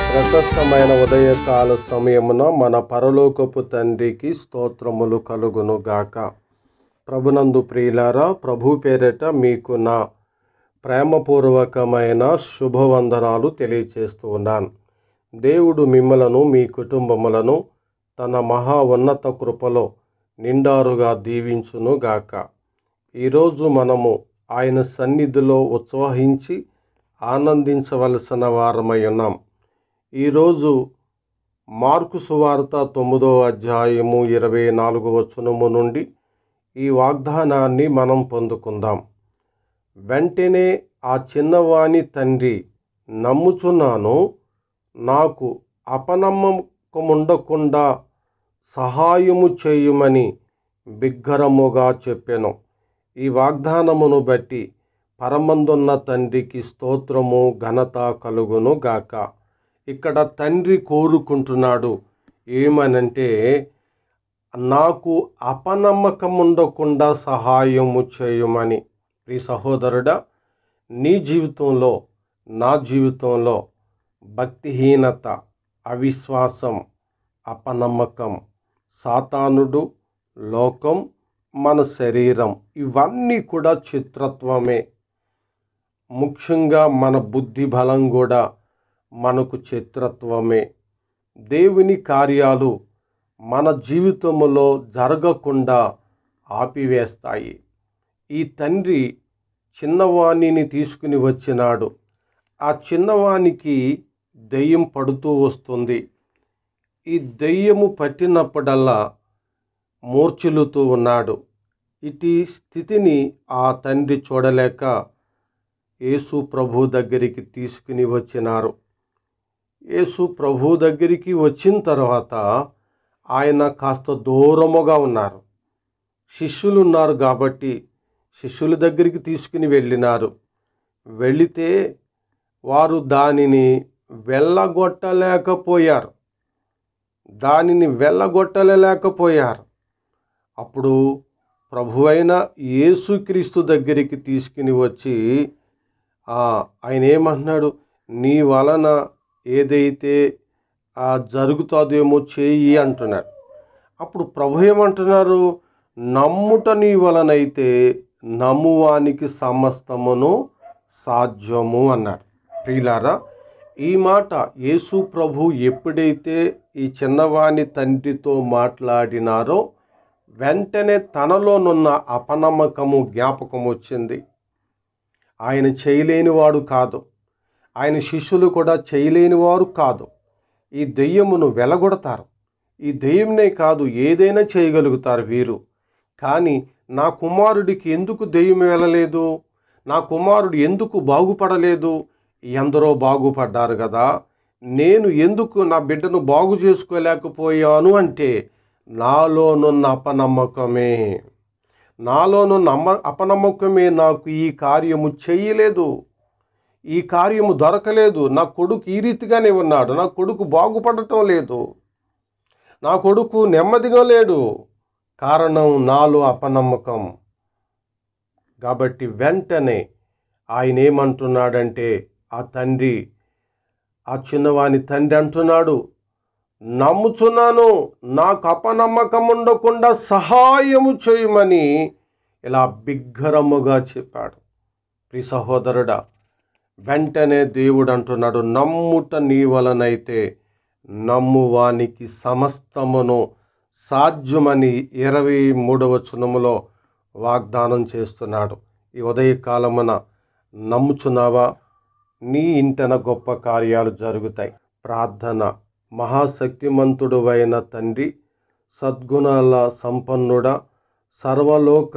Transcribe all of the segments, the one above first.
ప్రశస్తమైన ఉదయకాల సమయమున మన పరలోకపు తండ్రికి స్తోత్రములు కలుగును గాక. ప్రభునందు ప్రియులారా, ప్రభు పేరిట మీకు నా ప్రేమపూర్వకమైన శుభవందనాలు తెలియచేస్తూ ఉన్నాను. దేవుడు మిమ్మలను మీ కుటుంబములను తన మహా ఉన్నత కృపలో నిండారుగా దీవించును గాక. ఈరోజు మనము ఆయన సన్నిధిలో ఉత్సాహించి ఆనందించవలసిన వారమై ఉన్నాం. ఈరోజు మార్కు సువార్త 9వ అధ్యాయము 24వ వచనము నుండి ఈ వాగ్దానాన్ని మనం పొందుకుందాం. వెంటనే ఆ చిన్నవాని తండ్రి, నమ్ముచున్నాను, నాకు అపనమ్మకముండకుండా సహాయము చేయుమని బిగ్గరముగా చెప్పెను. ఈ వాగ్దానమును బట్టి పరమందున్న తండ్రికి స్తోత్రము ఘనత కలుగును గాక. ఇక్కడ తండ్రి కోరుకుంటున్నాడు ఏమనంటే, నాకు అపనమ్మకం ఉండకుండా సహాయము చేయమని. ఈ సహోదరుడా, నీ జీవితంలో, నా జీవితంలో భక్తిహీనత, అవిశ్వాసం, అపనమ్మకం, సాతానుడు, లోకం, మన శరీరం, ఇవన్నీ కూడా చిత్రత్వమే. ముఖ్యంగా మన బుద్ధి బలం కూడా మనకు చిత్రత్వమే. దేవుని కార్యాలు మన జీవితంలో జరగకుండా ఆపివేస్తాయి. ఈ తండ్రి చిన్నవాణిని తీసుకుని వచ్చినాడు. ఆ చిన్నవానికి దెయ్యం పడుతూ వస్తుంది. ఈ దెయ్యము పట్టినప్పుడల్లా మూర్ఛిల్లుతూ ఉన్నాడు. ఇటు స్థితిని ఆ తండ్రి చూడలేక యేసు ప్రభు దగ్గరికి తీసుకుని వచ్చినారు. యేసు ప్రభు దగ్గరికి వచ్చిన తర్వాత ఆయన కాస్త దూరముగా ఉన్నారు. శిష్యులు ఉన్నారు కాబట్టి శిష్యుల దగ్గరికి తీసుకుని వెళ్ళినారు. వెళితే వారు దానిని వెళ్ళగొట్టలేకపోయారు. అప్పుడు ప్రభువైన యేసుక్రీస్తు దగ్గరికి తీసుకుని వచ్చి ఆయన ఏమంటున్నాడు, నీ వలన ఏదైతే జరుగుతుందేమో చేయి అంటున్నాడు. అప్పుడు ప్రభు ఏమంటున్నారు, నమ్ముట నీ వలనైతే నమ్మువానికి సమస్తమును సాధ్యము అన్నాడు. ప్రియులారా, ఈ మాట యేసు ప్రభు ఎప్పుడైతే ఈ చిన్నవాని తండ్రితో మాట్లాడినారో వెంటనే తనలోనున్న అపనమ్మకము జ్ఞాపకం వచ్చింది. ఆయన చేయలేనివాడు కాదు, ఆయన శిష్యులు కూడా చేయలేనివారు కాదు. ఈ దెయ్యమును వెలగొడతారు. ఈ దెయ్యంనే కాదు, ఏదైనా చేయగలుగుతారు వీరు. కానీ నా కుమారుడికి ఎందుకు దెయ్యం వెళ్ళలేదు, నా కుమారుడు ఎందుకు బాగుపడలేదు? ఎందరో బాగుపడ్డారు కదా, నేను ఎందుకు నా బిడ్డను బాగు చేసుకోలేకపోయాను అంటే నాలోనున్న అపనమ్మకమే నాకు ఈ కార్యము చేయలేదు, ఈ కార్యము దొరకలేదు. నా కొడుకు ఈ రీతిగానే ఉన్నాడు, నా కొడుకు బాగుపడటం లేదు, నా కొడుకు నెమ్మదిగా లేడు. కారణం నాలో అపనమ్మకం. కాబట్టి వెంటనే ఆయన ఏమంటున్నాడంటే, ఆ చిన్నవాని తండ్రి అంటున్నాడు, నమ్ముచున్నాను, నాకు అపనమ్మకం ఉండకుండా సహాయము చేయమని ఇలా బిగ్గరముగా చెప్పాడు. ప్రియ సహోదరుడా, వెంటనే దేవుడు అంటున్నాడు, నమ్ముట నీ వలనైతే నమ్మువానికి సమస్తమును సాధ్యమని 23వ వచనములో వాగ్దానం చేస్తున్నాడు. ఈ ఉదయకాలమున నమ్ముచున్నావా? నీ ఇంటన గొప్ప కార్యాలు జరుగుతాయి. ప్రార్థన. మహాశక్తిమంతుడు అయిన తండ్రి, సద్గుణాల సంపన్నుడ, సర్వలోక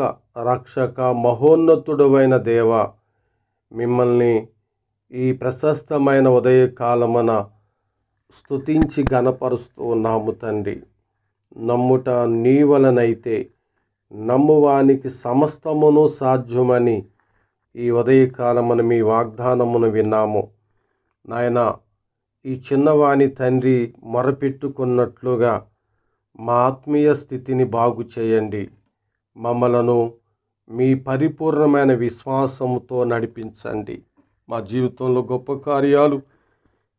రక్షక, మహోన్నతుడైన దేవ, మిమ్మల్ని ఈ ప్రశస్తమైన ఉదయకాలమున స్తుతించి గణపరుస్తూ ఉన్నాము తండ్రి. నమ్ముట నీ వలనైతే నమ్మువానికి సమస్తమును సాధ్యమని ఈ ఉదయకాలమున మీ వాగ్దానమును విన్నాము. నాయన, ఈ చిన్నవాని తండ్రి మొరపెట్టుకున్నట్లుగా మా ఆత్మీయ స్థితిని బాగు చేయండి. మమ్మలను మీ పరిపూర్ణమైన విశ్వాసముతో నడిపించండి. మా జీవితంలో గొప్ప కార్యాలు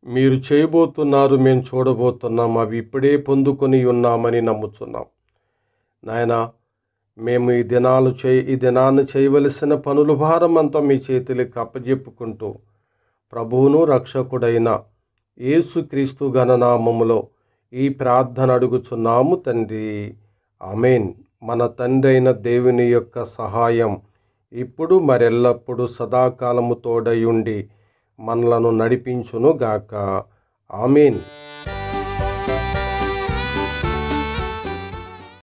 మీరు చేయబోతున్నారు, మేము చూడబోతున్నాం, అవి ఇప్పుడే పొందుకొని ఉన్నామని నమ్ముతున్నాం. నాయన, మేము ఈ దినాన్ని చేయవలసిన పనుల భారం అంతా మీ చేతులకు అప్పజెప్పుకుంటూ ప్రభువును రక్షకుడైన యేసుక్రీస్తు ఘననామములో ఈ ప్రార్థన అడుగుచున్నాము తండ్రి. ఆమేన్. మన తండ్రి అయిన దేవుని యొక్క సహాయం ఇప్పుడు మరెల్లప్పుడు సదాకాలము తోడయుండి మనలను నడిపించును గాక. ఆమేన్.